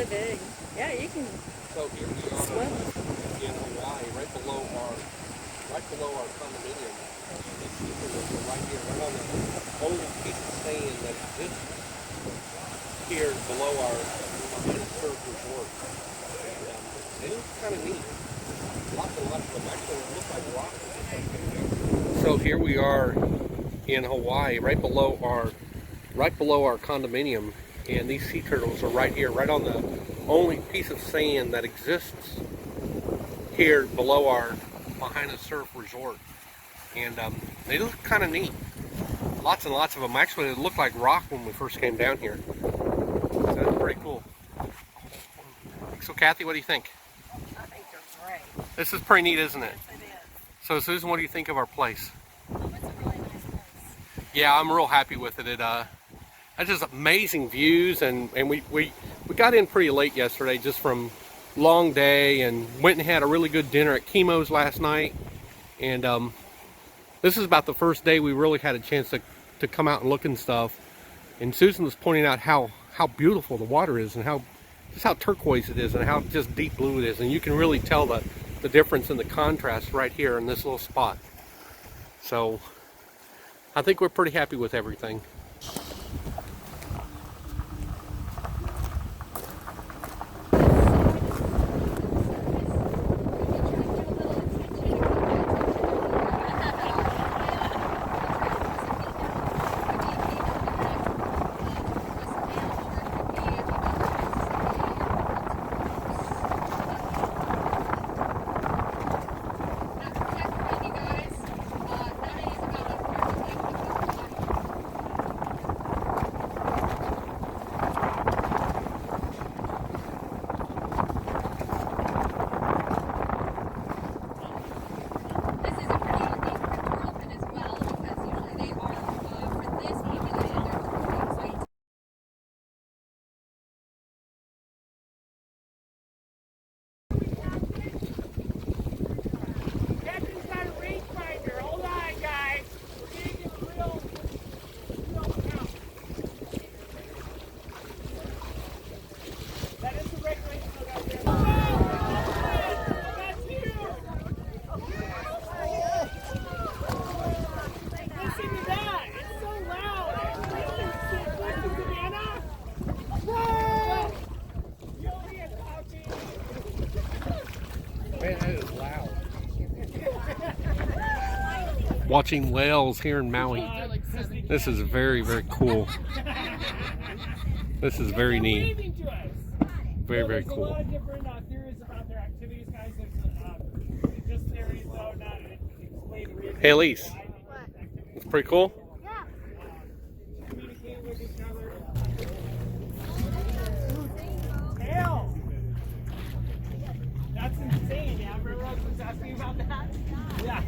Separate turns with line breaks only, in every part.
really big. Yeah, you can
So here we are
swim.
in Hawaii, right below our condominium. These seagulls are right here, right on the only piece of sand that exists here below our surf resort. And they look kind of neat. Lots and lots of them. Actually, it looks like rocks. So here we are in Hawaii, right below our condominium, and these sea turtles are right here, right on the only piece of sand that exists here below our Lahaina Surf Resort. And they look kind of neat. Lots and lots of them. Actually, it looked like rock when we first came down here. So that's pretty cool. So Kathy, what do you think?
I think they're great.
This is pretty neat, isn't it?
Yes, it is.
So Susan, what do you think of our place?
Oh, it's a really nice place.
Yeah, I'm real happy with it. It's just amazing views, and we got in pretty late yesterday, just from long day, and went and had a really good dinner at Chemo's last night. And this is about the first day we really had a chance to come out and look and stuff. And Susan was pointing out how beautiful the water is, and just how turquoise it is, and how just deep blue it is. And you can really tell the difference in the contrast right here in this little spot. So I think we're pretty happy with everything. Man, that is loud. Watching whales here in Maui. This is very, very cool. This is very neat. Very, very cool.
There's a lot of different theories about their activities, guys. There's just theories, though, not explain the reason.
Hey, Elise. It's pretty cool.
Communicate with each other. Hell! That's insane, yeah. Everyone was asking about that. Yeah.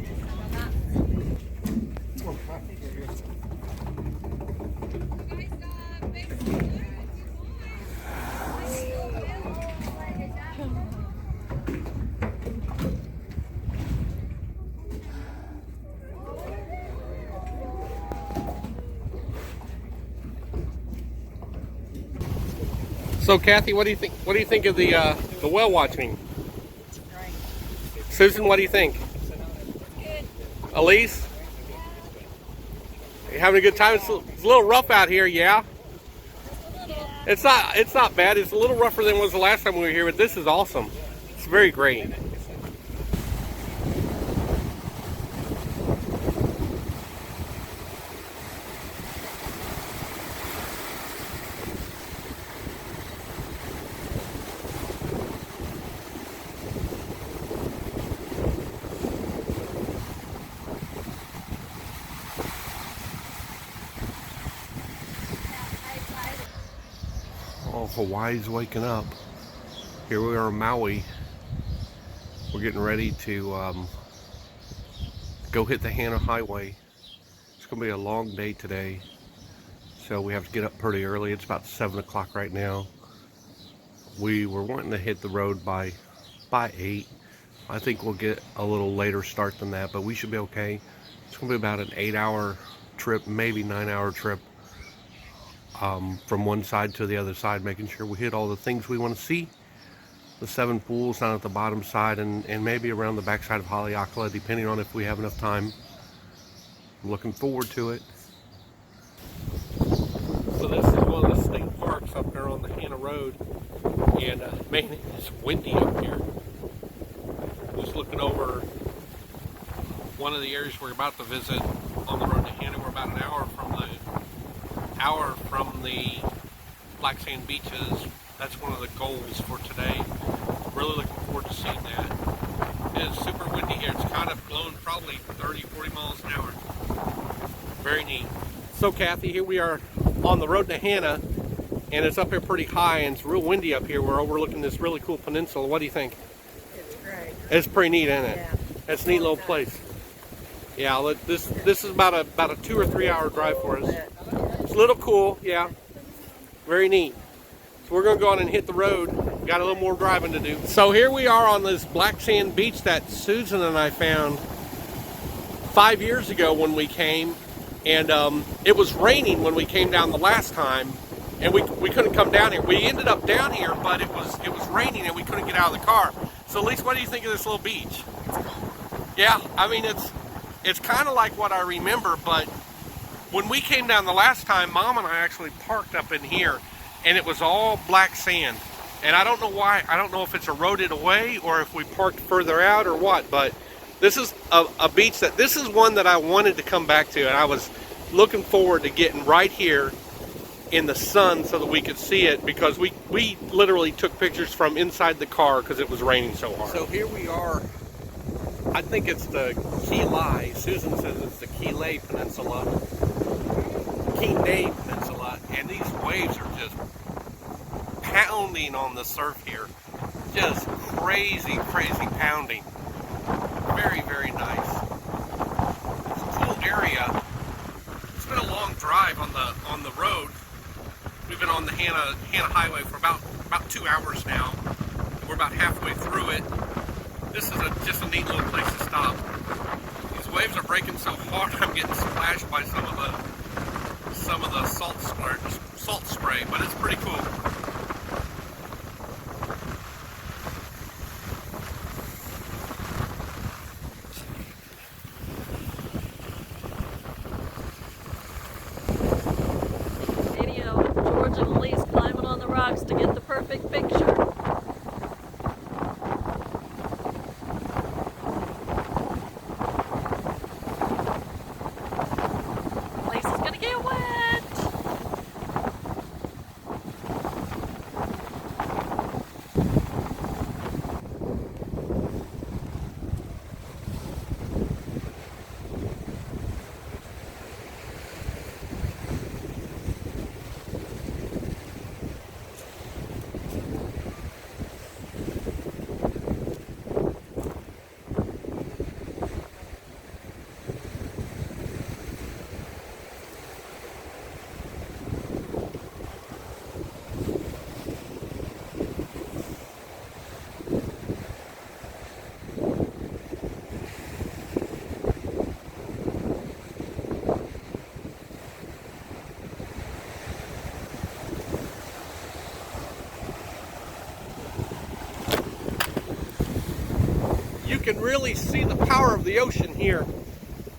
So, Kathy, what do you think? What do you think of the whale watching?
It's great.
Susan, what do you think?
Good.
Elise, you having a good time? It's a little rough out here, yeah. It's not bad. It's a little rougher than it was the last time we were here, but this is awesome. It's very great. Oh, Hawaii's waking up. Here we are in Maui. We're getting ready to go hit the Hana Highway. It's going to be a long day today, so we have to get up pretty early. It's about 7 o'clock right now. We were wanting to hit the road by 8. I think we'll get a little later start than that, but we should be okay. It's going to be about an 8-hour trip, maybe 9-hour trip. from one side to the other side, making sure we hit all the things we want to see. The 7 pools down at the bottom side and maybe around the backside of Haleakala, depending on if we have enough time. I'm looking forward to it. So this is one of the state parks up there on the Hannah Road, and man, it's windy up here. Just looking over one of the areas we're about to visit on the road to Hannah. We're about an hour from the black sand beaches. That's one of the goals for today. Really looking forward to seeing that. It's super windy here. It's kind of blowing probably 30, 40 miles an hour. Very neat. So Kathy, here we are on the road to Hannah, and it's up here pretty high, and it's real windy up here. We're overlooking this really cool peninsula. What do you think?
It's great.
It's pretty neat, isn't it?
Yeah.
It's a neat little place. Yeah, this is about a 2 or 3 hour drive for us. It's a little cool, yeah. Very neat. So we're going to go on and hit the road. Got a little more driving to do. So here we are on this black sand beach that Susan and I found 5 years ago when we came. And it was raining when we came down the last time. And we couldn't come down here. We ended up down here, but it was raining and we couldn't get out of the car. So Lisa, what do you think of this little beach? Yeah, I mean, it's kind of like what I remember, but when we came down the last time, Mom and I actually parked up in here, and it was all black sand. And I don't know why. I don't know if it's eroded away or if we parked further out or what, but this is a beach this is one that I wanted to come back to, and I was looking forward to getting right here in the sun so that we could see it, because we literally took pictures from inside the car because it was raining so hard. So here we are. I think it's the Kenai. Susan says it's the Kenai Peninsula. Kenai Peninsula, and these waves are just pounding on the surf here. Just crazy, crazy pounding. Very, very nice. It's a cool area. It's been a long drive on the road. We've been on the Hannah Highway for about 2 hours now. We're about halfway through it. This is just a neat little place to stop. These waves are breaking so hard, I'm getting splashed by some of the salt spray, but it's pretty cool.
Video of George and Elise climbing on the rocks to get the perfect picture. Lisa's gonna get wet.
You can really see the power of the ocean here.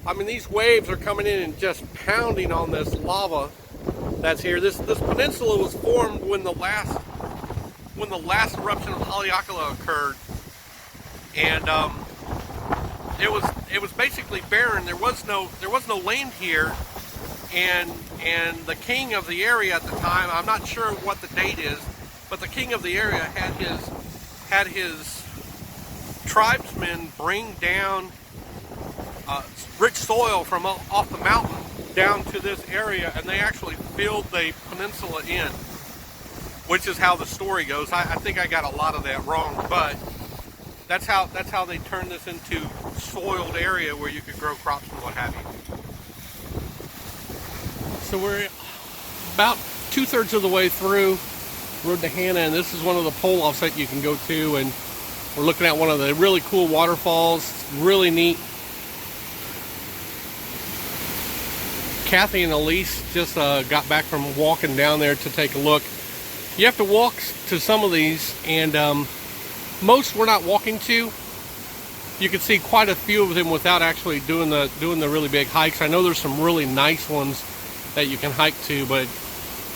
I mean, these waves are coming in and just pounding on this lava that's here. This peninsula was formed when the last eruption of Haleakala occurred, and it was basically barren. There was no land here, and the king of the area at the time, I'm not sure what the date is, but the king of the area had his tribesmen bring down rich soil from off the mountain down to this area, and they actually filled the peninsula in, which is how the story goes. I think I got a lot of that wrong, but that's how they turned this into soiled area where you could grow crops and what have you. So we're about 2/3 of the way through Road to Hannah, and this is one of the pole offs that you can go to, and we're looking at one of the really cool waterfalls. It's really neat. Kathy and Elise just got back from walking down there to take a look. You have to walk to some of these, and most we're not walking to. You can see quite a few of them without actually doing the really big hikes. I know there's some really nice ones that you can hike to, but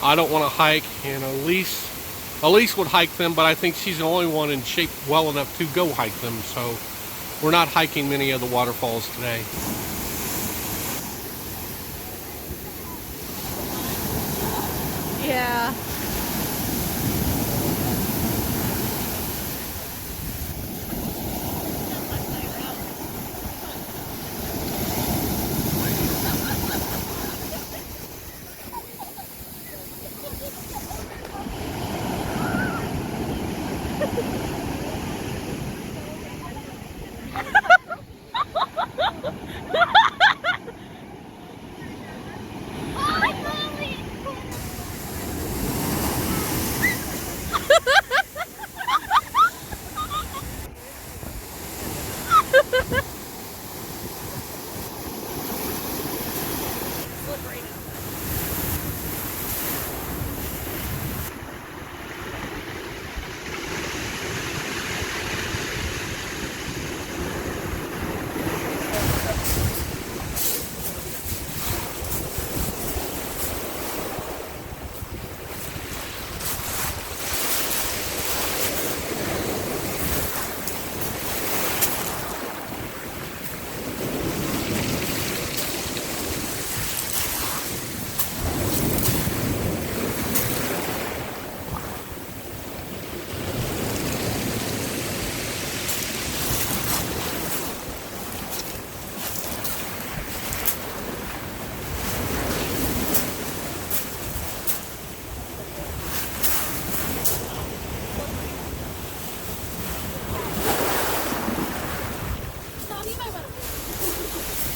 I don't want to hike. And Elise would hike them, but I think she's the only one in shape well enough to go hike them. So we're not hiking many of the waterfalls today.
Yeah.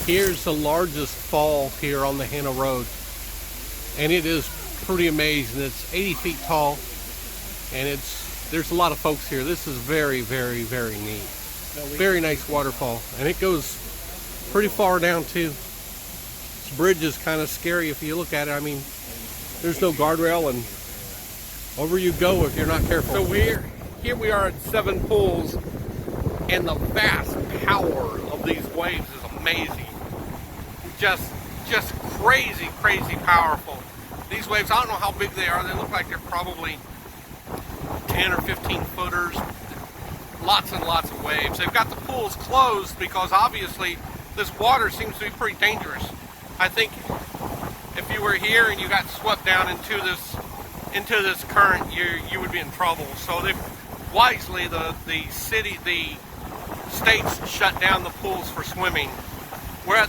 Here's the largest fall here on the Hannah Road, and it is pretty amazing. It's 80 feet tall, and there's a lot of folks here. This is very, very, very neat. Very nice waterfall, and it goes pretty far down too. This bridge is kind of scary if you look at it. I mean, there's no guardrail, and over you go if you're not careful. So here we are at Seven Pools, and the vast power of these waves is amazing. Just crazy, crazy powerful. These waves, I don't know how big they are. They look like they're probably 10 or 15 footers. Lots and lots of waves. They've got the pools closed because obviously this water seems to be pretty dangerous. I think if you were here and you got swept down into this current, you would be in trouble. So they wisely, the states shut down the pools for swimming.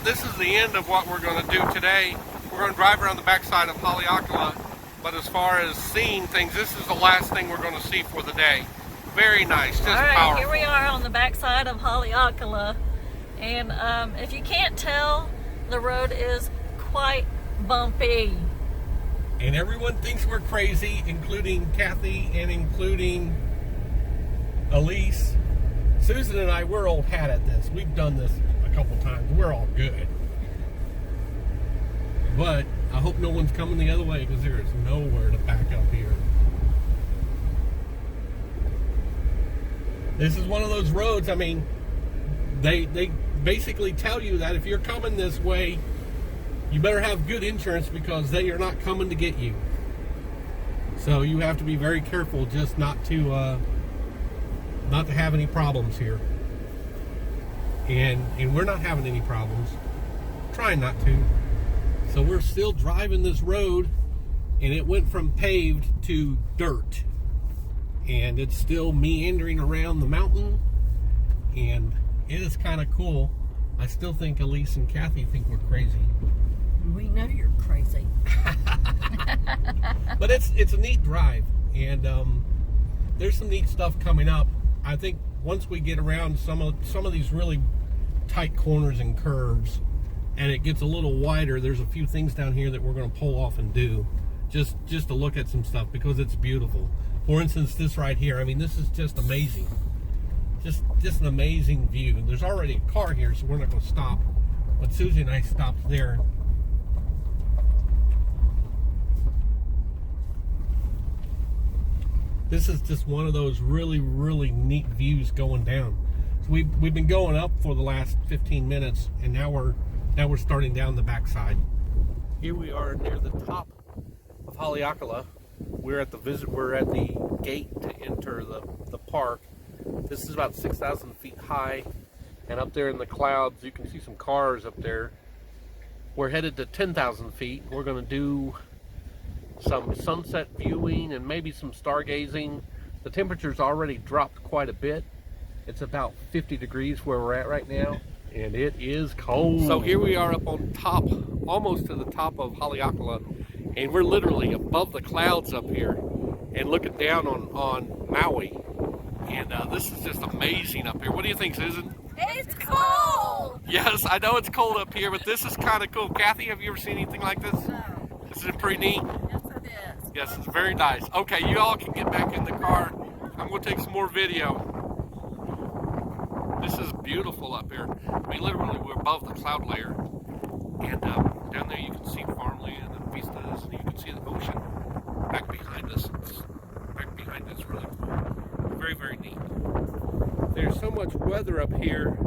This is the end of what we're going to do today. We're going to drive around the backside of Haleakala, but as far as seeing things, this is the last thing we're going to see for the day. Very nice, just
All right,
powerful.
here we are on the backside of Haleakala, and if you can't tell, the road is quite bumpy.
And everyone thinks we're crazy, including Kathy and including Elise. Susan and I, we're old hat at this. We've done this a couple times. We're all good. But I hope no one's coming the other way because there is nowhere to back up here. This is one of those roads, I mean, they basically tell you that if you're coming this way, you better have good insurance because they are not coming to get you. So you have to be very careful just not to have any problems here. And we're not having any problems. Trying not to. So we're still driving this road, and it went from paved to dirt. And it's still meandering around the mountain, and it is kind of cool. I still think Elise and Kathy think we're crazy.
We know you're crazy.
But it's a neat drive, and there's some neat stuff coming up. I think once we get around some of these really tight corners and curves, and it gets a little wider, there's a few things down here that we're going to pull off and do, just to look at some stuff because it's beautiful. For instance, this right here, I mean, this is just amazing. Just an amazing view. There's already a car here, so we're not going to stop. But Susie and I stopped there This is just one of those really, really neat views going down. So we've been going up for the last 15 minutes, and now we're starting down the backside. Here we are near the top of Haleakala. We're at the gate to enter the park. This is about 6,000 feet high, and up there in the clouds you can see some cars up there. We're headed to 10,000 feet. We're going to do some sunset viewing and maybe some stargazing. The temperature's already dropped quite a bit. It's about 50 degrees where we're at right now, and it is cold. So here we are up on top, almost to the top of Haleakala, and we're literally above the clouds up here and looking down on Maui. And this is just amazing up here. What do you think, Susan?
It's cold!
Yes, I know it's cold up here, but this is kind of cool. Kathy, have you ever seen anything like this?
No.
This is pretty neat.
Yes, it is.
Yes, it's very nice. Okay, you all can get back in the car. I'm going to take some more video. This is beautiful up here. I mean, literally, we're above the cloud layer. And down there you can see farmland and vistas, and you can see the ocean back behind us. Back behind us, really cool. Very, very neat. There's so much weather up here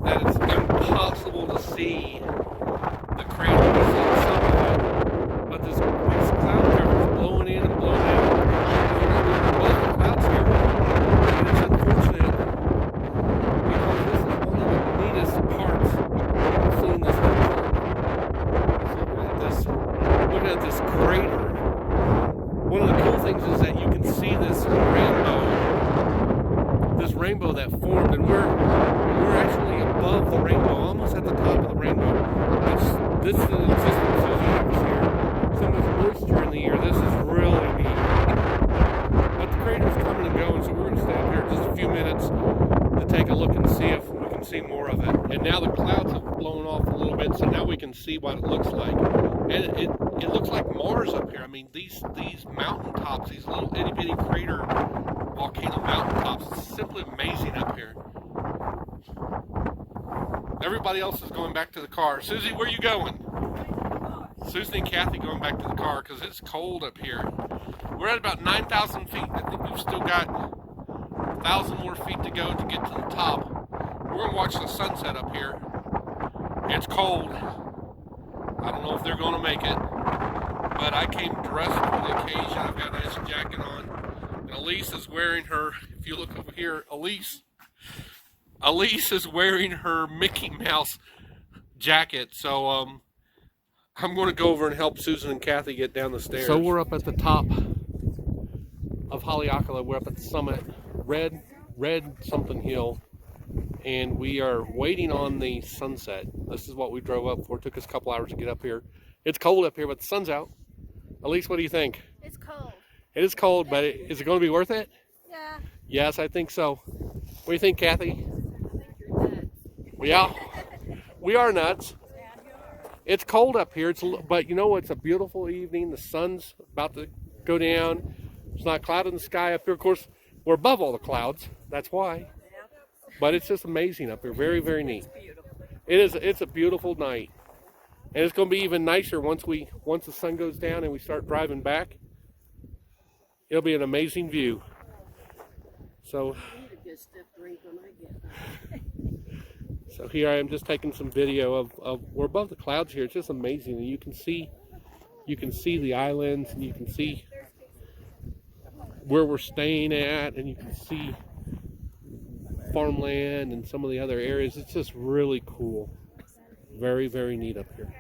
that it's impossible to see the crater. You see some of it, but this cloud cover is blowing in and blowing out. We're above the clouds here, and it's unfortunate because this is one of the neatest parts of seeing this looking at this crater. One of the cool things is that you can see this rainbow that formed, and we're actually above the rainbow, almost at the top of the rainbow. This is an existence of the atmosphere, so much moisture in the air. This is really neat. But the crater's coming and going, so we're going to stay up here just a few minutes to take a look and see if we can see more of it. And now the clouds have blown off a little bit, so now we can see what it looks like. And it looks like Mars up here. I mean, these mountaintops, these little itty bitty crater volcano mountaintops, it's simply amazing up here. Everybody else is going back to the car. Susie, where are you going? Susie and Kathy going back to the car because it's cold up here. We're at about 9,000 feet. I think we've still got 1,000 more feet to go to get to the top. We're going to watch the sunset up here. It's cold. I don't know if they're going to make it, but I came dressed for the occasion. I've got a nice jacket on. And Elise is wearing her, if you look over here, Elise is wearing her Mickey Mouse jacket. So I'm going to go over and help Susan and Kathy get down the stairs. So we're up at the top of Haleakala. We're up at the summit, red something hill, and we are waiting on the sunset. This is what we drove up for. It took us a couple hours to get up here. It's cold up here, but the sun's out. Elise, what do you think?
It's cold.
It is cold, but is it going to be worth it?
Yeah.
Yes, I think so. What do you think, Kathy?
I think you're nuts.
Yeah, we are nuts. It's cold up here, but you know, it's a beautiful evening. The sun's about to go down. There's not a cloud in the sky up here. Of course, we're above all the clouds. That's why. But it's just amazing up here. Very, very neat. It is. It's a beautiful night, and it's going to be even nicer once the sun goes down and we start driving back. It'll be an amazing view. So here I am, just taking some video of we're above the clouds here. It's just amazing, and you can see the islands, and you can see where we're staying at, and you can see farmland and some of the other areas. It's just really cool. Very, very neat up here.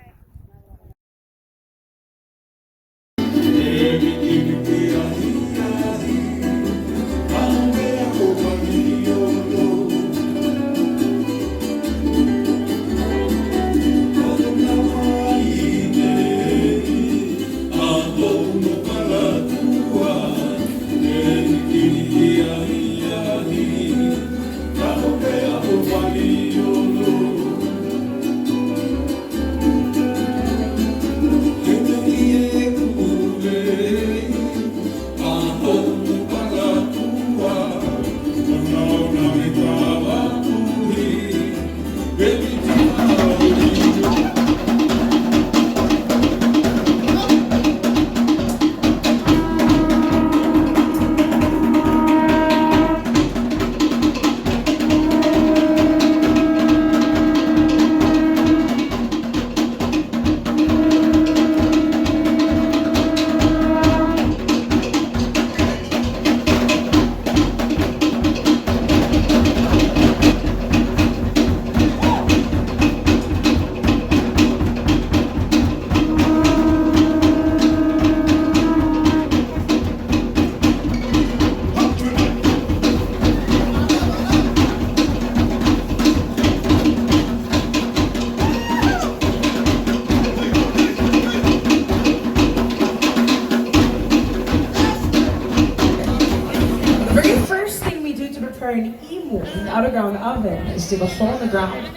an underground oven is dig a hole in the ground.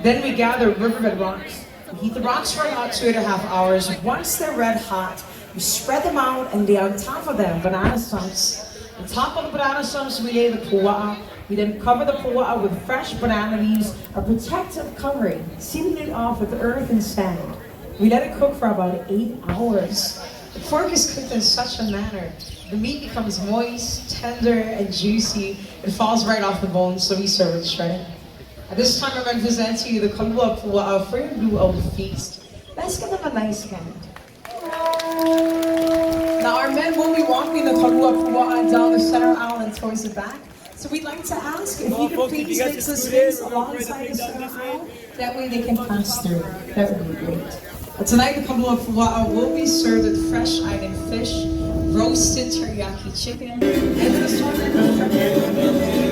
Then we gather riverbed rocks. We heat the rocks for about 2.5 hours. Once they're red hot, we spread them out and lay on top of them banana stumps. On top of the banana stumps, we lay the puwa'a. We then cover the puwa'a with fresh banana leaves, a protective covering, sealing it off with earth and sand. We let it cook for about 8 hours. The pork is cooked in such a manner. The meat becomes moist, tender, and juicy. It falls right off the bone, so we serve it shredded. At this time, I'm going to present to you the kalua pua'a for your luau feast. Let's give them a nice hand. Now, our men will be walking the kalua pua'a down the center aisle and towards the back. So we'd like to ask if you could please mix the space alongside the center aisle. That way they can pass through. That would be great. Tonight, the kalua pua'a will be served with fresh island fish, roasted teriyaki chicken, and an assortment of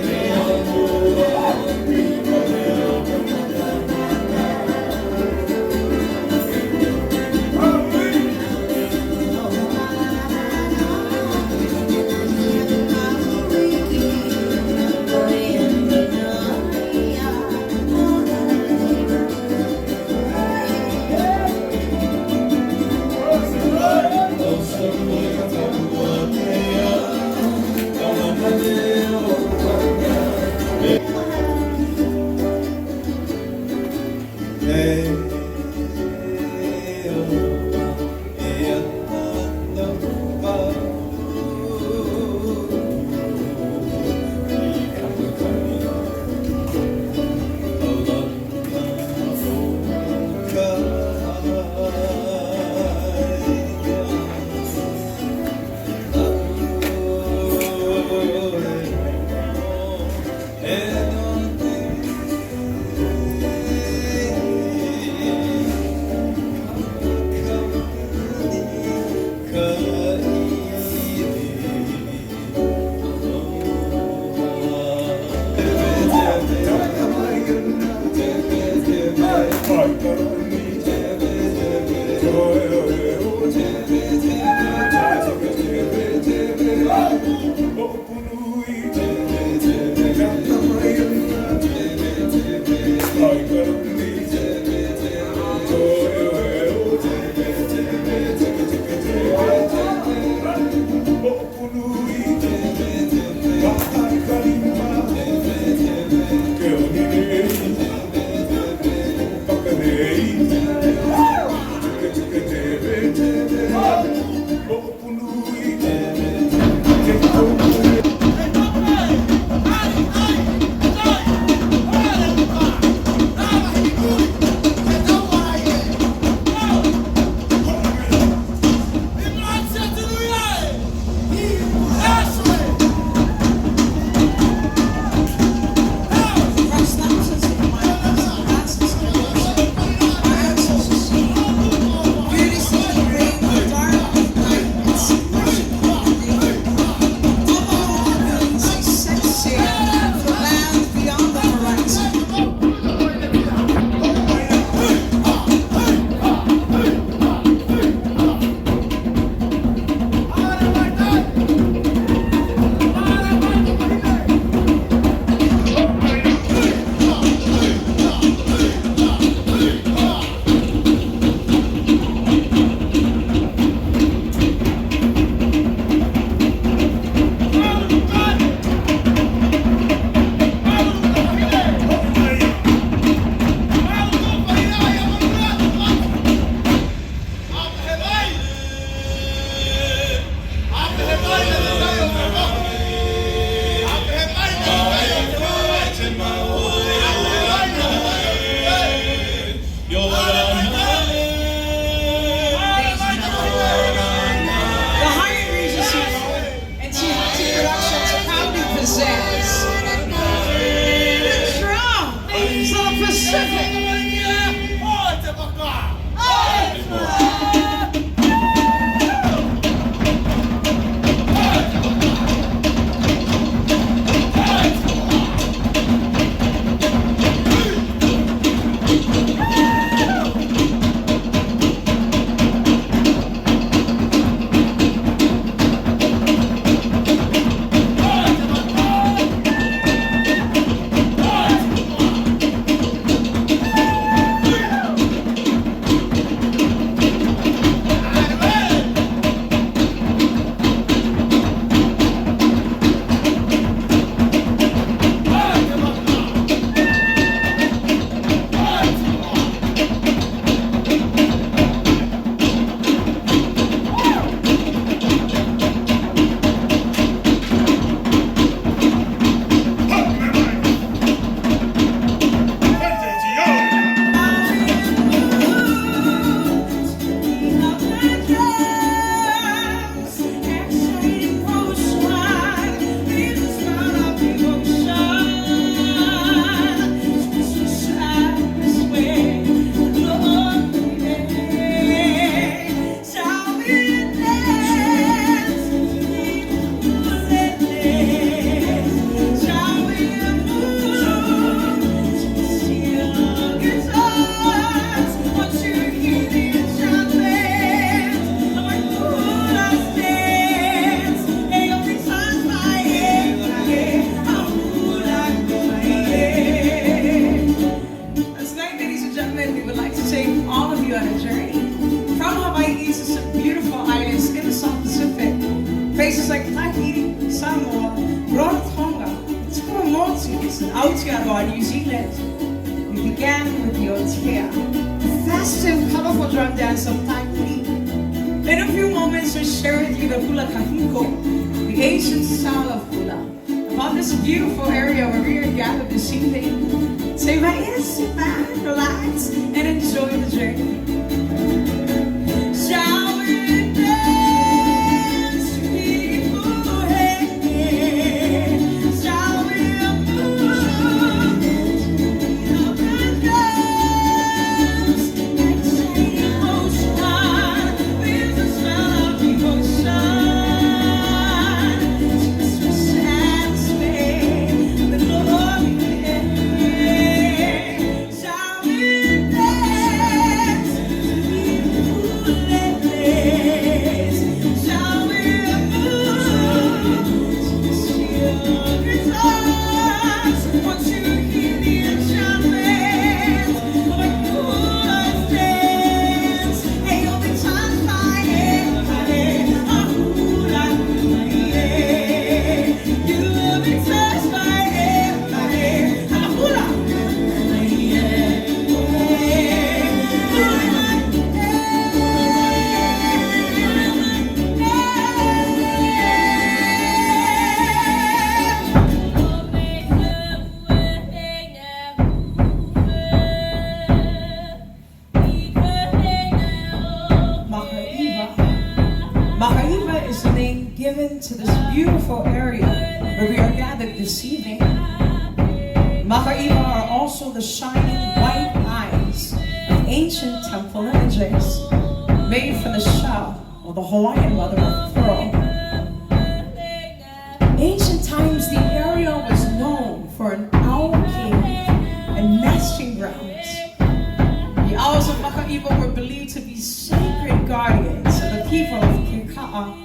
Places like Tahiti, Samoa, Rarotonga, Tuamotu, and Aotearoa, New Zealand. We began with the Otea, the festive, colorful drum dance of Tahiti. In a few moments, we'll share with you the hula kahiko, the ancient style of hula. About this beautiful area where we are gathered this evening. So you might sit back, relax, and enjoy the journey. Shall we dance, people? Hey, shall we move? Up and dance, exciting motion, with the smell of devotion. Makaiva is the name given to this beautiful area where we are gathered this evening. Makaiva are also the shining white eyes of ancient temple images made from the shell of the Hawaiian mother of pearl. Ancient times, the area was known for an owl cave and nesting grounds. The owls of Makaiva were believed to be sacred guardians of the people of Keka'a.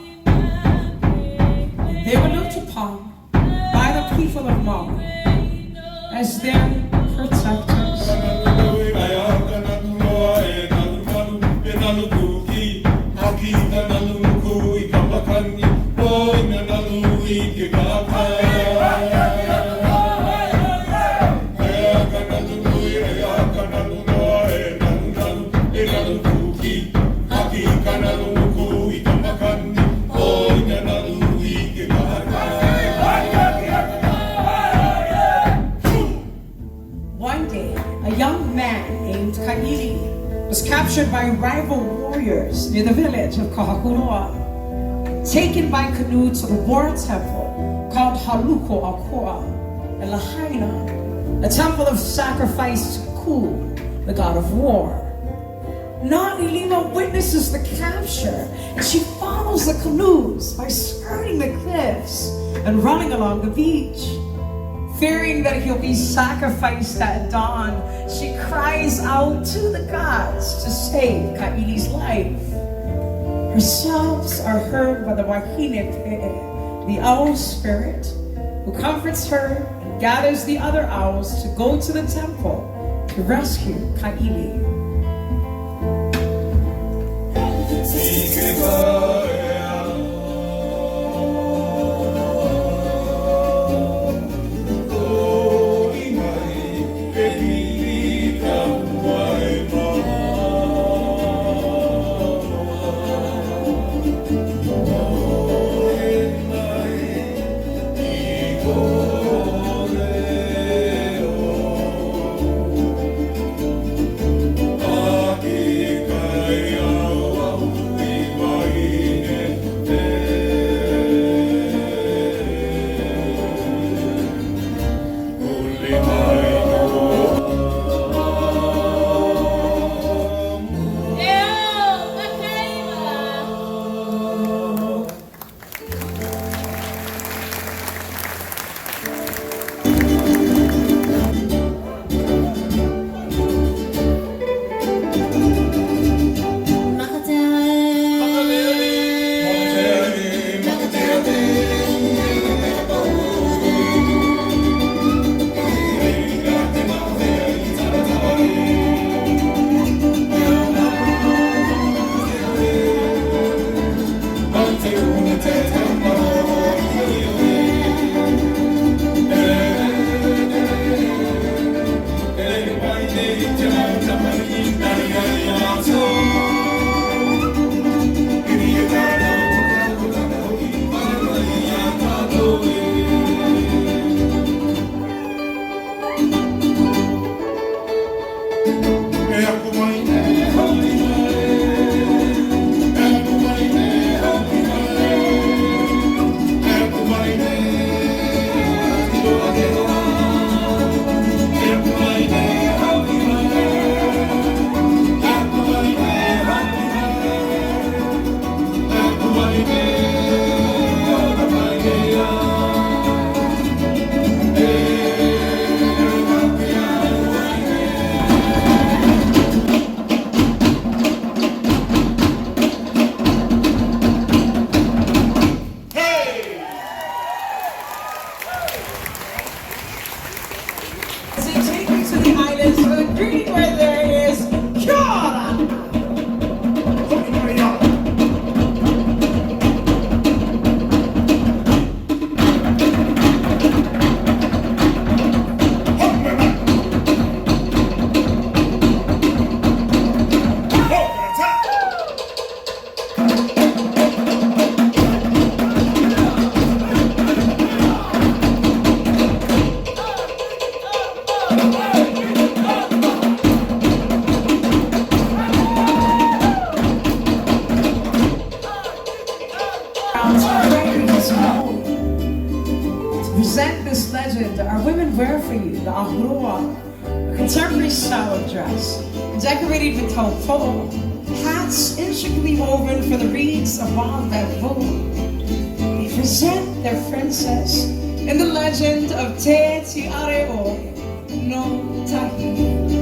They were looked upon by the people of Maui as their protectors. One day, a young man named Kaili was captured by rival warriors near the village of Kahakuloa, taken by canoe to the war temple called Haluko Akoa in Lahaina, a temple of sacrifice to Ku, the god of war. Na'ilima witnesses the capture, and she follows the canoes by skirting the cliffs and running along the beach. Fearing that he'll be sacrificed at dawn, she cries out to the gods to save Kaili's life. Her sobs are heard by the Wahine Pe'e, the owl spirit, who comforts her and gathers the other owls to go to the temple to rescue Kaili.
Bye.
To present this legend, our women wear for you the ahua, a contemporary style of dress, decorated with taupo, hats intricately woven for the reeds of wild bamboo. They present their princess in the legend of Te Tiareo no Tahi.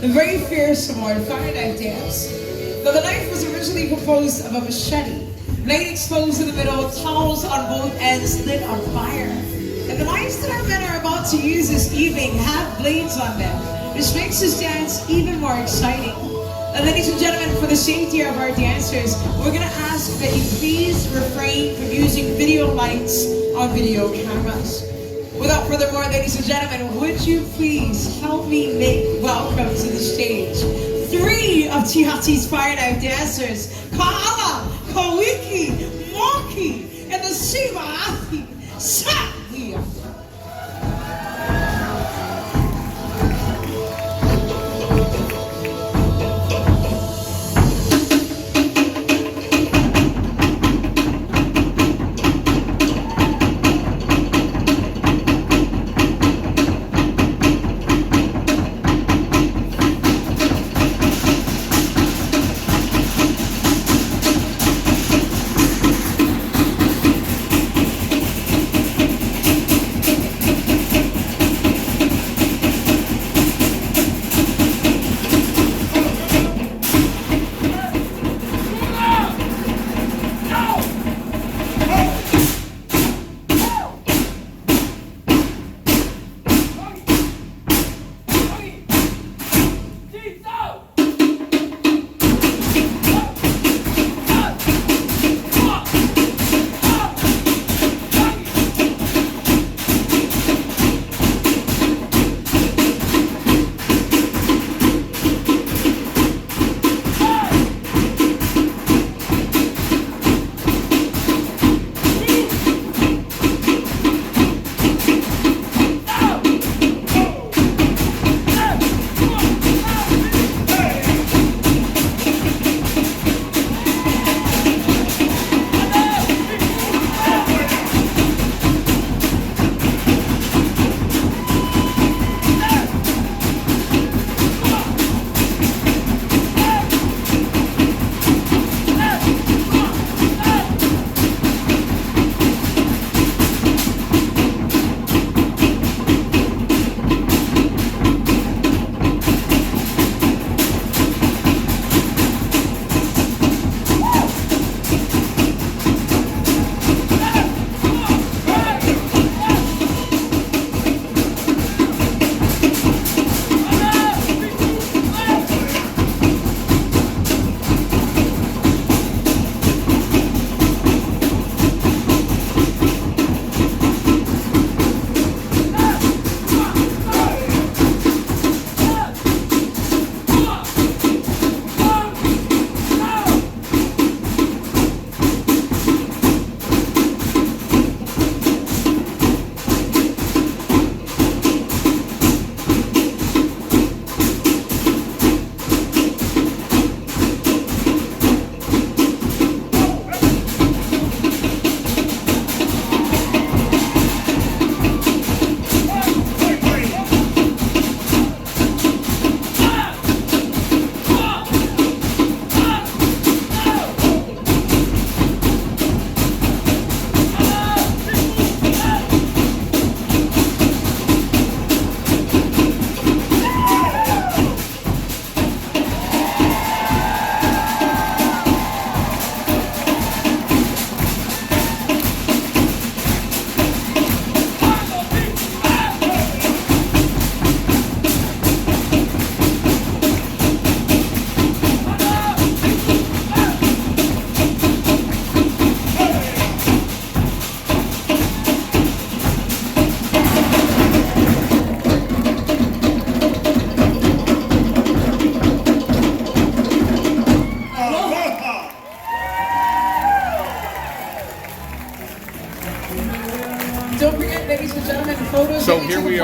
The very fearsome or fire-knife dance. Though the knife was originally composed of a machete, blade exposed in the middle, towels on both ends lit on fire. And the knives that our men are about to use this evening have blades on them, which makes this dance even more exciting. And ladies and gentlemen, for the safety of our dancers, we're gonna ask that you please refrain from using video lights on video cameras. Without further ado, ladies and gentlemen, would you please help me make welcome to the stage 3 of Tihati's Fire Knife dancers, Kaala, Kawiki, Moki, and the Shiva Athi, Satya.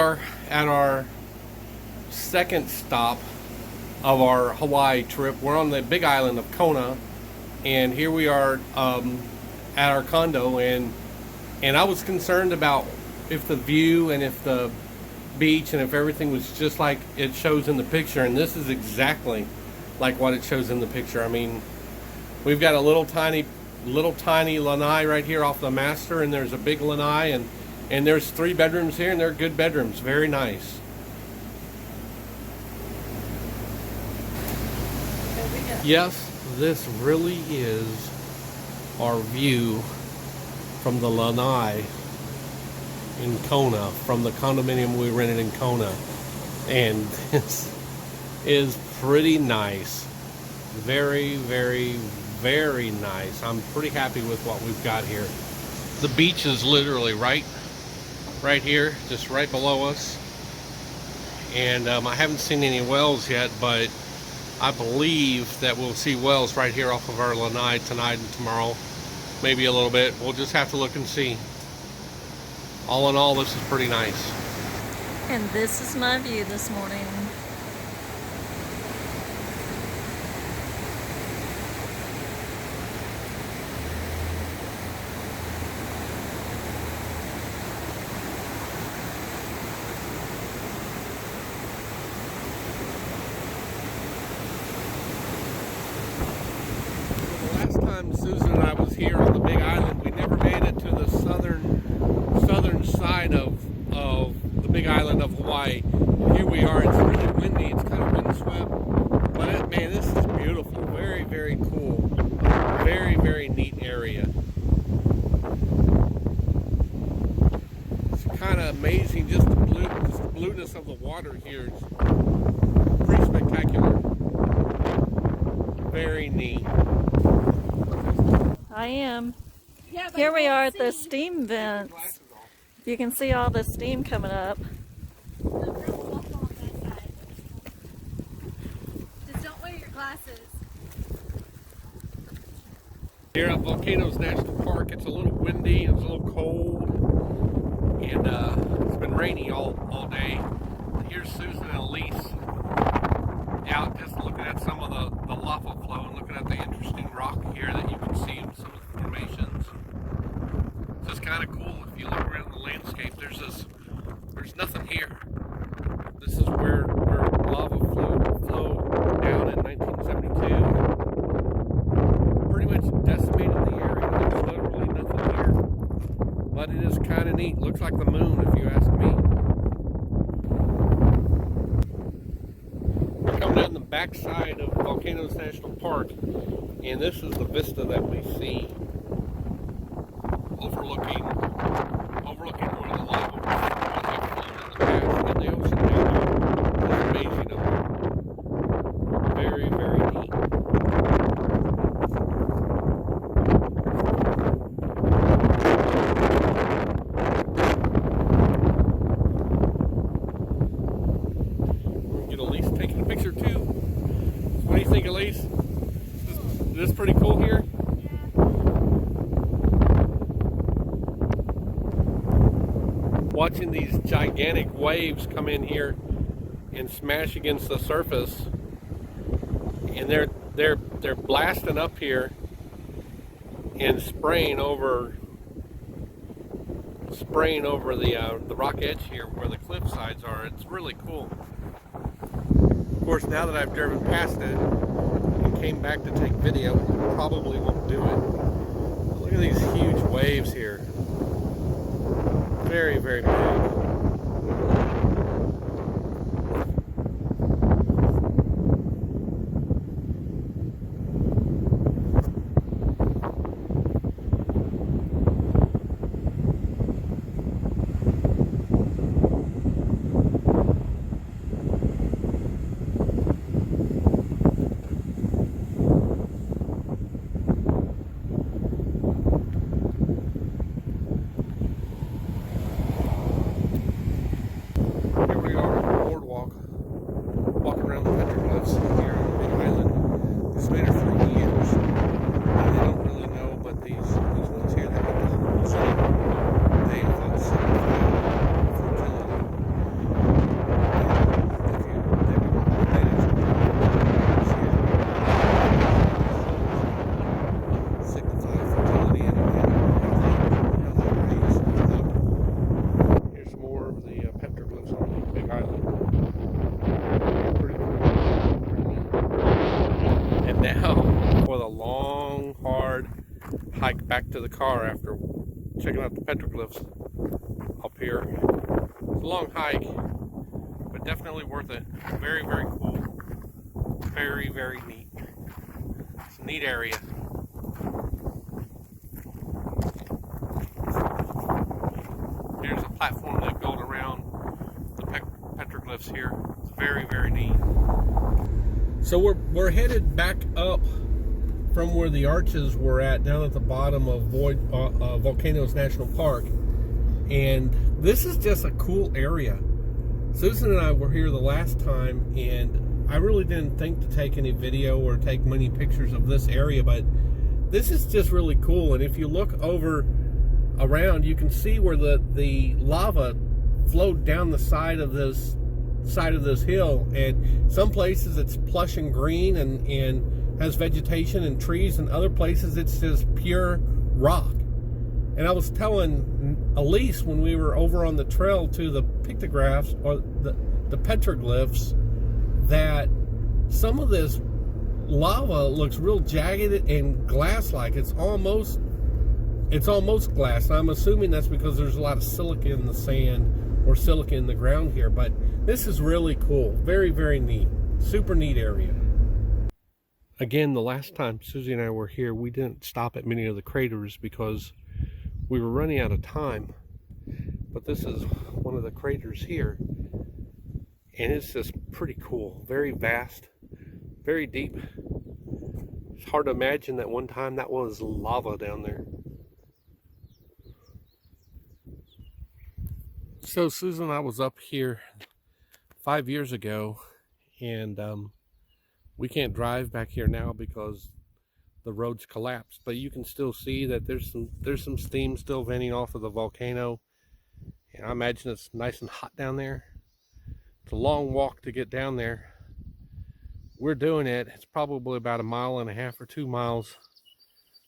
are at our second stop of our Hawaii trip. We're on the big island of Kona, and here we are at our condo, and I was concerned about if the view and if the beach and if everything was just like it shows in the picture, and this is exactly like what it shows in the picture. I mean, we've got a little tiny lanai right here off the master, and there's a big lanai, and there's 3 bedrooms here, and they're good bedrooms, very nice. Yes, this really is our view from the lanai in Kona, from the condominium we rented in Kona, and this is pretty nice. Very, very, very nice. I'm pretty happy with what we've got here. The beach is literally right here, just right below us, and I haven't seen any whales yet, but I believe that we'll see whales right here off of our lanai tonight and tomorrow, maybe a little bit. We'll just have to look and see. All in all, this is pretty nice.
And this is my view this morning.
The last time Susan and I was here on the Big Island, we never made it to the southern side of the Big Island of Hawaii. And here we are. It's really windy. It's kind of windswept. But man, this is beautiful. Very, very cool. Very, very neat area. It's kind of amazing. Just the blueness of the water here is pretty spectacular. Very neat.
I am. Here we are at the steam vents. You can see all the steam coming up.
Just don't wear your glasses.
Here at Volcanoes National Park, it's a little windy, it's a little cold, and it's been rainy all day. Here's Susan and Elise out just looking at some of the lava flow and looking at the interesting rock here that you can see in some of the formations. It's just kind of cool if you look around the landscape. There's nothing here. This is where lava flowed down in 1972. Pretty much decimated the area. There's literally nothing here. But it is kind of neat. Looks like the moon, if you ask me. We're coming down the backside of Volcanoes National Park, and this is the vista that we see, overlooking where the lava was flowing in the past, and the ocean down there. It's amazing up there. Very, very neat. Get Elise taking a picture too. What do you think, Elise? Is this pretty cool here? Watching these gigantic waves come in here and smash against the surface, and they're blasting up here and spraying over the rock edge here where the cliff sides are. It's really cool. Of course, now that I've driven past it and came back to take video, I probably won't do it. But look at these huge waves here. Very, very big. hike back to the car after checking out the petroglyphs up here. It's a long hike, but definitely worth it. Very, very cool. Very, very neat. It's a neat area. Here's a platform they built around the petroglyphs here. It's very, very neat. So we're headed back up from where the arches were at, down at the bottom of Volcanoes National Park. And this is just a cool area. Susan and I were here the last time, and I really didn't think to take any video or take many pictures of this area, but this is just really cool. And if you look over around, you can see where the lava flowed down the side of this hill, and some places it's plush and green and has vegetation and trees, and other places it's just pure rock. And I was telling Elise when we were over on the trail to the pictographs, or the petroglyphs, that some of this lava looks real jagged and glass-like. It's almost glass. And I'm assuming that's because there's a lot of silica in the sand or silica in the ground here. But this is really cool. Very, very neat. Super neat area. Again, the last time Susie and I were here, we didn't stop at many of the craters because we were running out of time. But this is one of the craters here, and it's just pretty cool. Very vast, very deep. It's hard to imagine that one time that was lava down there. So Susan and I was up here 5 years ago, and we can't drive back here now because the road's collapsed, but you can still see that there's some steam still venting off of the volcano, and I imagine it's nice and hot down there. It's a long walk to get down there. We're doing it. It's probably about 1.5 miles or 2 miles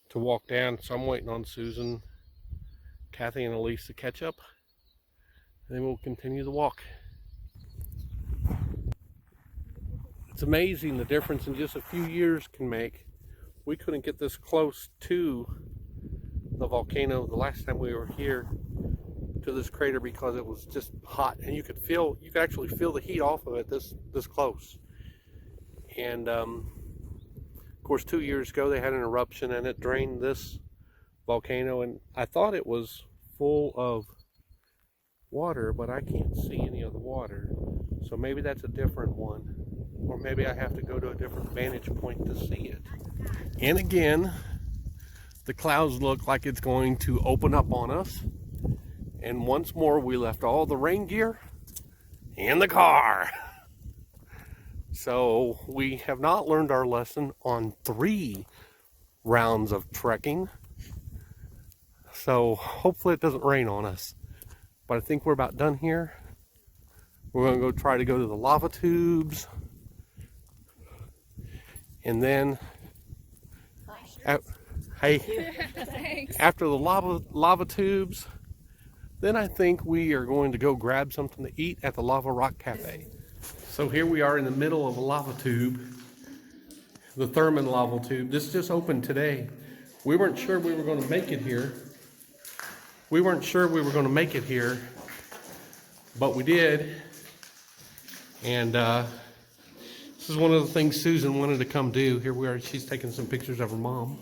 to walk down, so I'm waiting on Susan, Kathy, and Elise to catch up, and then we'll continue the walk. It's amazing the difference in just a few years can make. We couldn't get this close to the volcano the last time we were here, to this crater, because it was just hot, and you could actually feel the heat off of it this close. And of course 2 years ago they had an eruption and it drained this volcano, and I thought it was full of water, but I can't see any of the water, so maybe that's a different one, or maybe I have to go to a different vantage point to see it. And again, the clouds look like it's going to open up on us, and once more we left all the rain gear in the car. So we have not learned our lesson on 3 rounds of trekking, so hopefully it doesn't rain on us. But I think we're about done here. We're going to try to go to the lava tubes, and then after the lava tubes, then I think we are going to go grab something to eat at the Lava Rock Cafe. So here we are in the middle of a lava tube, the Thurman lava tube. This just opened today. We weren't sure we were going to make it here. But we did. And this is one of the things Susan wanted to come do. Here we are. She's taking some pictures of her mom.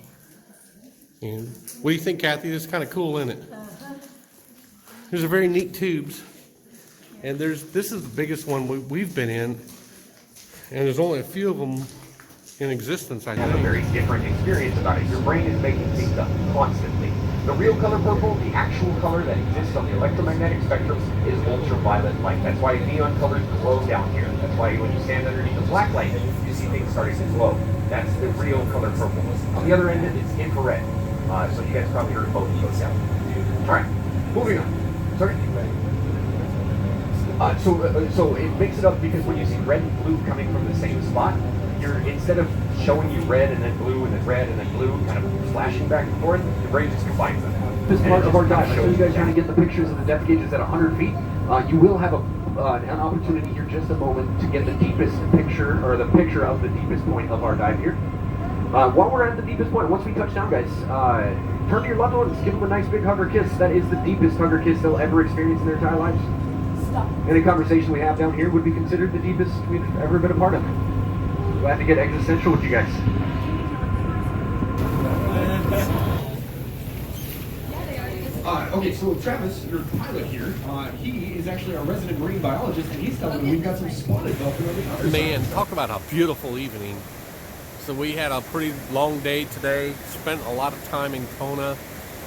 And what do you think, Kathy? This is kind of cool, isn't it? These are very neat tubes. And this is the biggest one we've been in. And there's only a few of them in existence, I think.
Have a very different experience about it. Your brain is making things up constantly. The real color purple, the actual color that exists on the electromagnetic spectrum, is ultraviolet light. That's why neon colors glow down here. That's why when you stand underneath the black light, you see things starting to glow. That's the real color purple. On the other end, it's infrared. So you guys probably heard both of those sounds. All right, moving on. Sorry. So it makes it up because when you see red and blue coming from the same spot, instead of showing you red and then blue and then red and then blue, kind of flashing back and forth, your brain just combines them. This part of our dive, so you guys trying to get the pictures of the depth gauges at 100 feet. You will have an opportunity here just a moment to get the deepest picture, or the picture of the deepest point of our dive here. While we're at the deepest point, once we touch down, guys, turn to your loved ones, give them a nice big hug or kiss. That is the deepest hug or kiss they'll ever experience in their entire lives.
Stop.
Any conversation we have down here would be considered the deepest we've ever been a part of. Glad to get existential with you guys. Okay, so Travis, your pilot here, he is actually our resident marine biologist, and he's telling me we've got some spotted dolphin on the other side.
Man, talk about a beautiful evening. So we had a pretty long day today, spent a lot of time in Kona,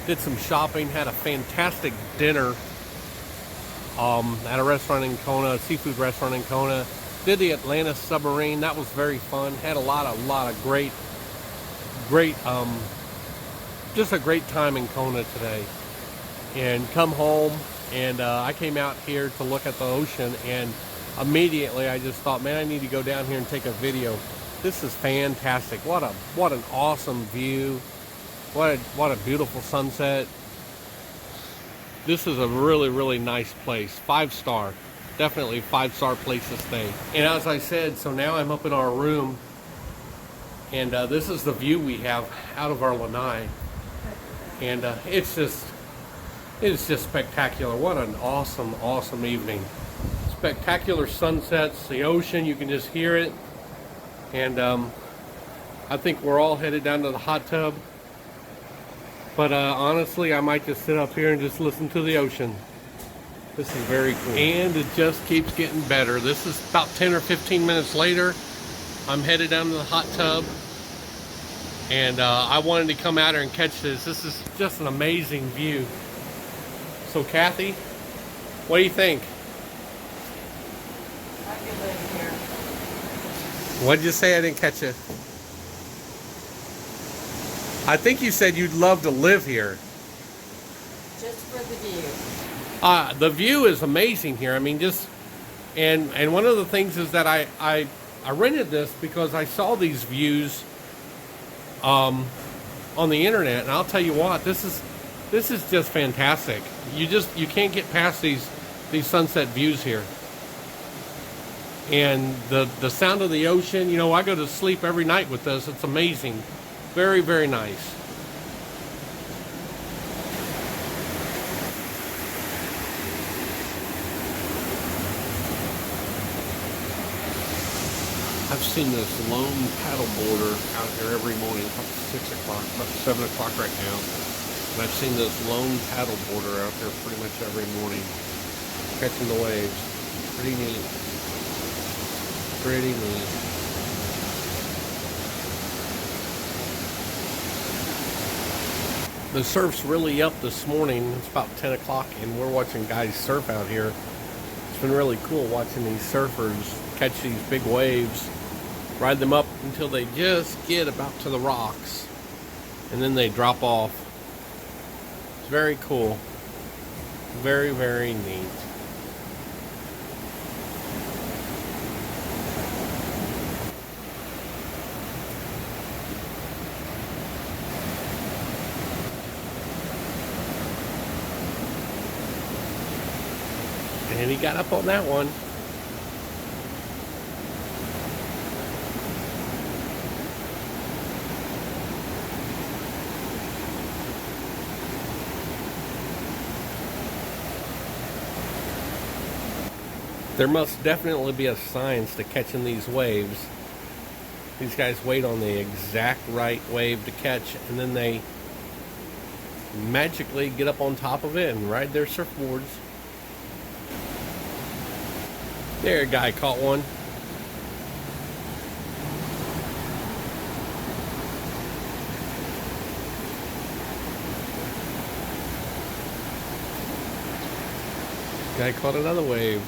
did some shopping, had a fantastic dinner at a restaurant in Kona, a seafood restaurant in Kona. Did the Atlantis submarine, that was very fun. Had a lot of great, just a great time in Kona today. And come home, and I came out here to look at the ocean, and immediately I just thought, man, I need to go down here and take a video. This is fantastic. What an awesome view. What a beautiful sunset. This is a really, really nice place. 5-star. Definitely 5-star place to stay. And as I said, so now I'm up in our room, and this is the view we have out of our lanai. And it's just spectacular. What an awesome, awesome evening. Spectacular sunsets, the ocean, you can just hear it. And I think we're all headed down to the hot tub. But honestly, I might just sit up here and just listen to the ocean. This is very cool. And it just keeps getting better. This is about 10 or 15 minutes later. I'm headed down to the hot tub. And I wanted to come out here and catch this. This is just an amazing view. So Kathy, what do you think?
I could live here.
What did you say? I didn't catch it. I think you said you'd love to live here.
Just for the view.
The view is amazing here. I mean, and one of the things is that I rented this because I saw these views on the internet, and I'll tell you what, this is just fantastic. You can't get past these sunset views here. And the sound of the ocean, you know, I go to sleep every night with this. It's amazing. Very, very nice. I've seen this lone paddleboarder out here every morning, about 6 o'clock, about 7 o'clock right now. And I've seen this lone paddleboarder out there pretty much every morning, catching the waves. Pretty neat. Pretty neat. The surf's really up this morning. It's about 10 o'clock and we're watching guys surf out here. It's been really cool watching these surfers catch these big waves, ride them up until they just get about to the rocks, and then they drop off. It's very cool. Very, very neat. And he got up on that one. There must definitely be a science to catching these waves. These guys wait on the exact right wave to catch, and then they magically get up on top of it and ride their surfboards. There, a guy caught one. Guy caught another wave.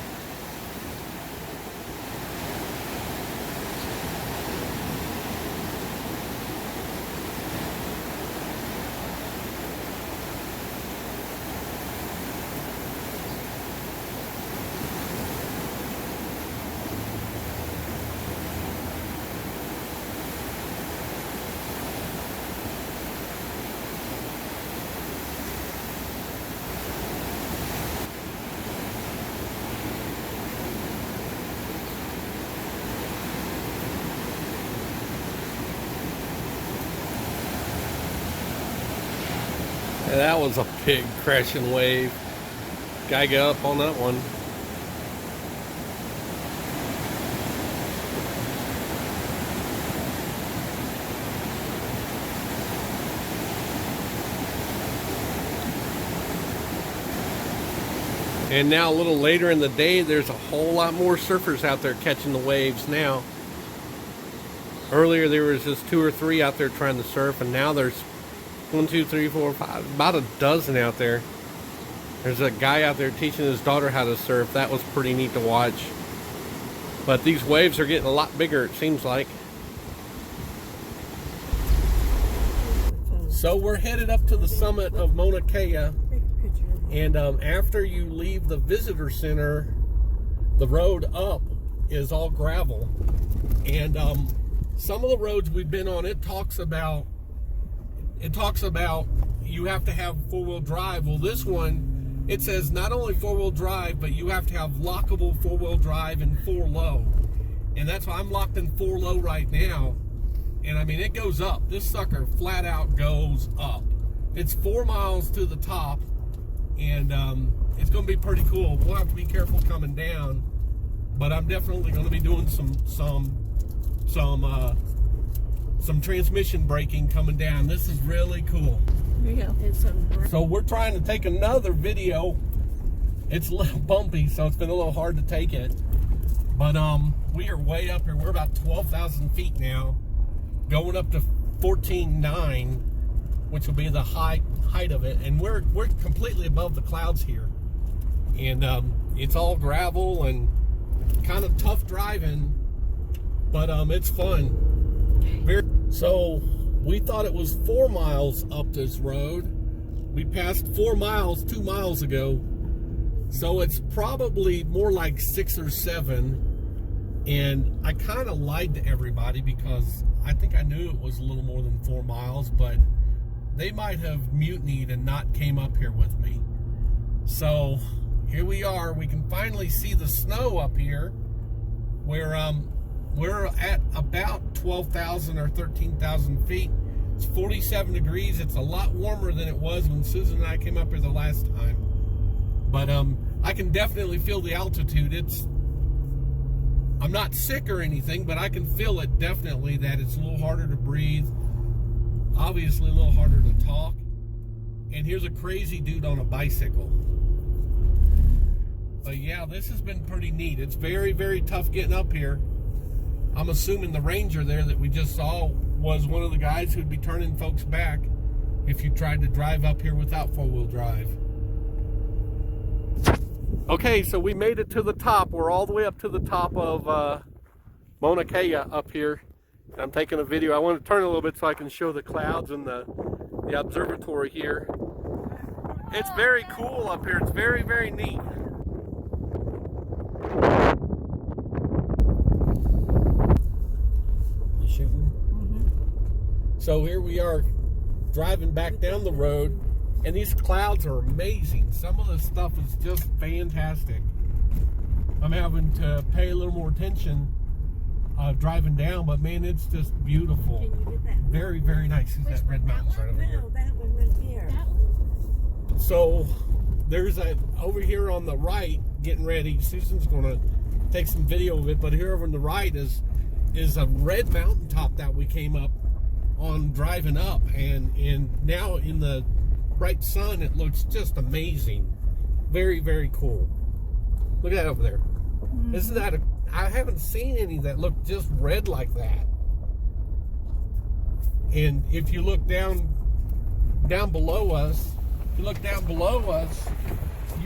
And that was a big crashing wave. Guy got up on that one. And now a little later in the day, there's a whole lot more surfers out there catching the waves now. Earlier there was just 2 or 3 out there trying to surf, and now there's 1, 2, 3, 4, 5, about a dozen out there. There's a guy out there teaching his daughter how to surf. That was pretty neat to watch. But these waves are getting a lot bigger, it seems like. So we're headed up to the summit of Mauna Kea. And after you leave the visitor center, the road up is all gravel. And some of the roads we've been on, it talks about you have to have 4-wheel drive. Well, this one, it says not only 4-wheel drive, but you have to have lockable 4-wheel drive and 4-low. And that's why I'm locked in 4-low right now. And I mean, it goes up. This sucker flat out goes up. It's 4 miles to the top. And it's going to be pretty cool. We'll have to be careful coming down, but I'm definitely going to be doing some transmission braking coming down. This is really cool.
Yeah.
So we're trying to take another video. It's a little bumpy, so it's been a little hard to take it. But we are way up here. We're about 12,000 feet now, going up to 14,900. Which will be the height of it, and we're completely above the clouds here, and it's all gravel and kind of tough driving, but it's fun. So we thought it was 4 miles up this road. We passed 4 miles 2 miles ago, so it's probably more like 6 or 7. And I kind of lied to everybody because I think I knew it was a little more than 4 miles, but they might have mutinied and not came up here with me. So here we are. We can finally see the snow up here. We're at about 12,000 or 13,000 feet. It's 47 degrees. It's a lot warmer than it was when Susan and I came up here the last time. But I can definitely feel the altitude. I'm not sick or anything, but I can feel it definitely that it's a little harder to breathe. Obviously a little harder to talk. And here's a crazy dude on a bicycle. But yeah, this has been pretty neat. It's very, very tough getting up here. I'm assuming the ranger there that we just saw was one of the guys who'd be turning folks back if you tried to drive up here without 4-wheel drive. Okay, so we made it to the top. We're all the way up to the top of Mauna Kea up here. I'm taking a video. I want to turn a little bit so I can show the clouds and the observatory here. It's very cool up here. It's very, very neat. You shooting? Mm-hmm. So here we are driving back down the road, and these clouds are amazing. Some of the stuff is just fantastic. I'm having to pay a little more attention driving down, but man, it's just beautiful.
Can you get that?
Very, very nice. See that red mountains right over here?
No, that one right there.
So there's over here on the right, getting ready. Susan's gonna take some video of it, but here over on the right is a red mountaintop that we came up on driving up, and now in the bright sun it looks just amazing. Very, very cool. Look at that over there. Isn't that I haven't seen any that look just red like that. And if you look down below us, you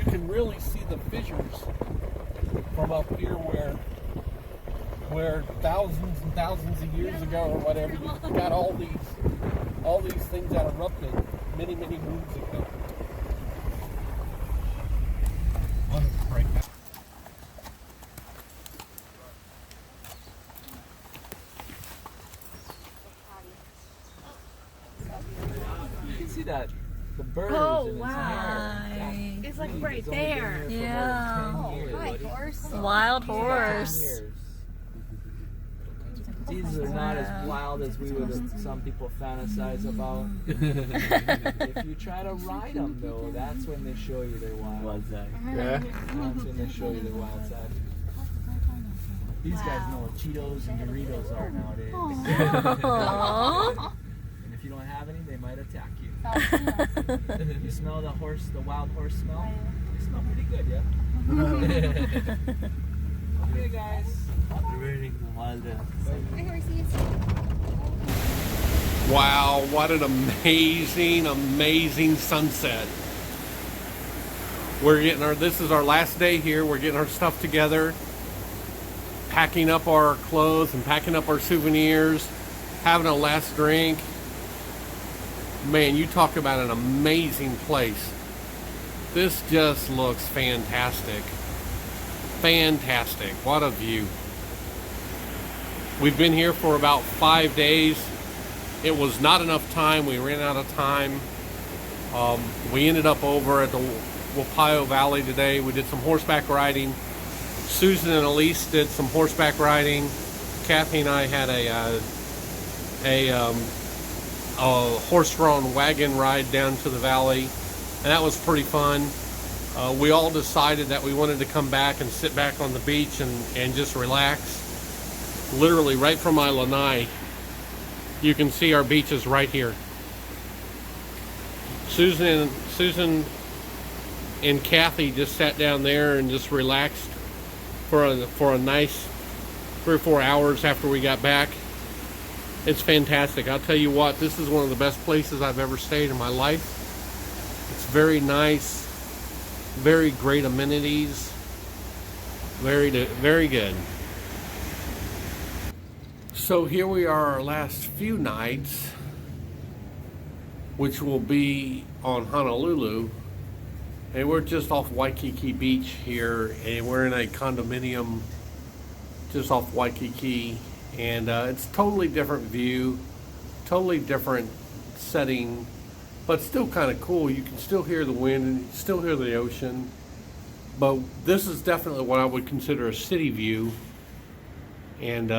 can really see the fissures from up here where thousands and thousands of years ago or whatever, you got all these things that erupted many, many moons ago. I'll just break that.
See that? The birds.
Oh,
in its
wow.
hair.
It's like right
It's only been
there.
here for
Yeah.
about 10 years.
Hi, horse.
Wild
10
horse.
years. These are not as wild as we would some people fantasize about. If you try to ride them, though, that's when they show you their wild side.
Yeah.
That's when they show you their wild side. These guys know what Cheetos and Doritos are nowadays.
Aww.
And if you don't have any, they might attack you. You smell the wild horse smell? They smell pretty good, yeah? Okay, guys.
Wow, what an amazing, amazing sunset. This is our last day here. We're getting our stuff together, packing up our clothes and packing up our souvenirs, having a last drink. Man, you talk about an amazing place. This just looks fantastic. Fantastic. What a view. We've been here for about 5 days. It was not enough time. We ran out of time. We ended up over at the Wapayo Valley today. We did some horseback riding. Susan and Elise did some horseback riding. Kathy and I had a horse-drawn wagon ride down to the valley, and that was pretty fun. We all decided that we wanted to come back and sit back on the beach and just relax. Literally right from my lanai, you can see our beaches right here. Susan and Kathy just sat down there and just relaxed for a nice 3 or 4 hours after we got back. It's fantastic. I'll tell you what, this is one of the best places I've ever stayed in my life. It's very nice, very great amenities, very good. So here we are, our last few nights, which will be on Honolulu, and we're just off Waikiki Beach here, and we're in a condominium just off Waikiki, and it's totally different view, totally different setting, but still kind of cool. You can still hear the wind and still hear the ocean, but this is definitely what I would consider a city view. And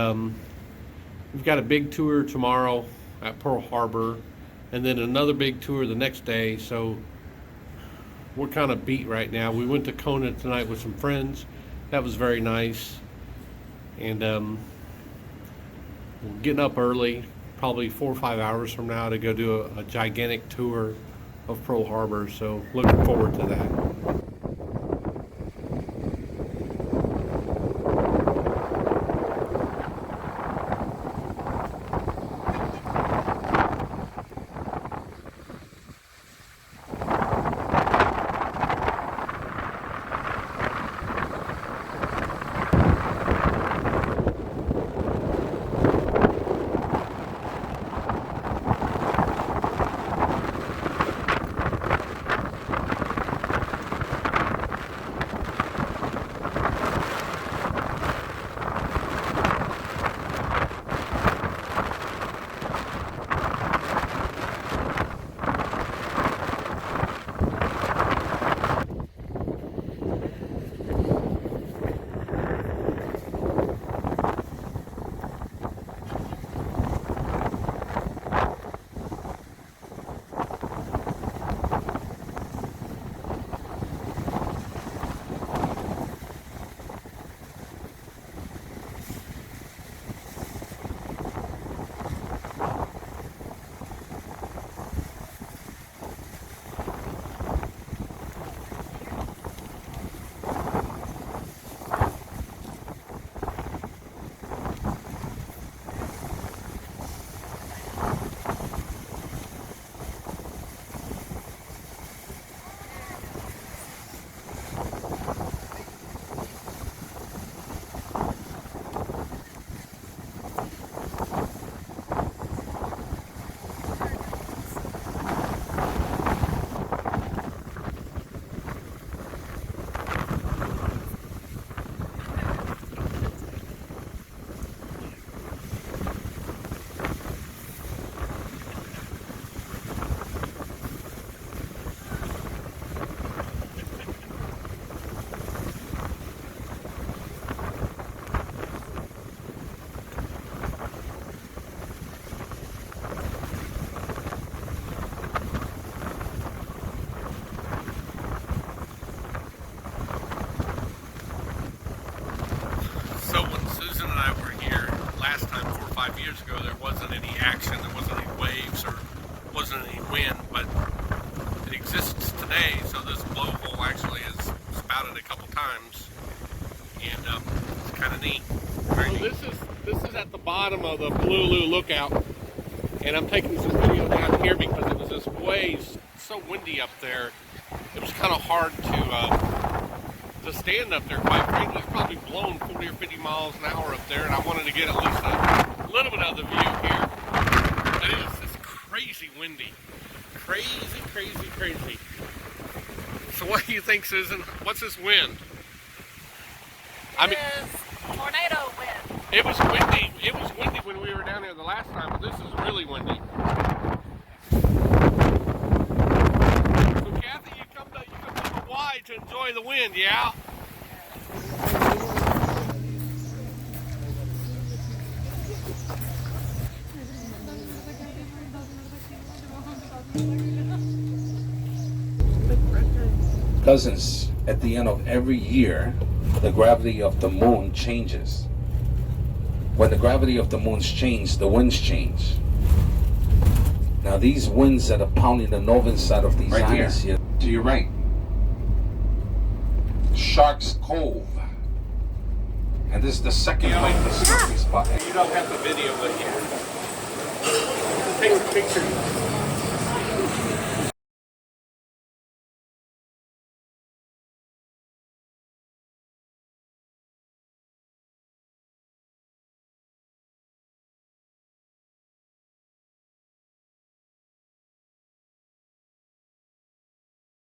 we've got a big tour tomorrow at Pearl Harbor, and then another big tour the next day, so we're kind of beat right now. We went to Kona tonight with some friends. That was very nice. And we're getting up early, probably 4 or 5 hours from now, to go do a gigantic tour of Pearl Harbor, so looking forward to that. years ago there wasn't any action, there wasn't any waves, or wasn't any wind, but it exists today. So this blowhole actually has spouted a couple times, and it's kind of neat. So this is at the bottom of the Blue Lookout, and I'm taking some video down here because it was this way so windy up there. It was kind of hard to stand up there, quite frankly. It's probably blown 40 or 50 miles an hour up there, and I wanted to get at least a little bit of the view here. But it's crazy windy. Crazy. So what do you think, Susan? What's this wind?
It is tornado wind.
It was windy. It was windy when we were down there the last time, but this is really windy. So Kathy, you come to Hawaii to enjoy the wind, yeah?
Cousins, at the end of every year, the gravity of the moon changes. When the gravity of the moon's change, the winds change. Now these winds that are pounding the northern side of these islands here, to your right, Shark's Cove. And this is the second snorkeling spot.
You don't have the video with you. Take some pictures.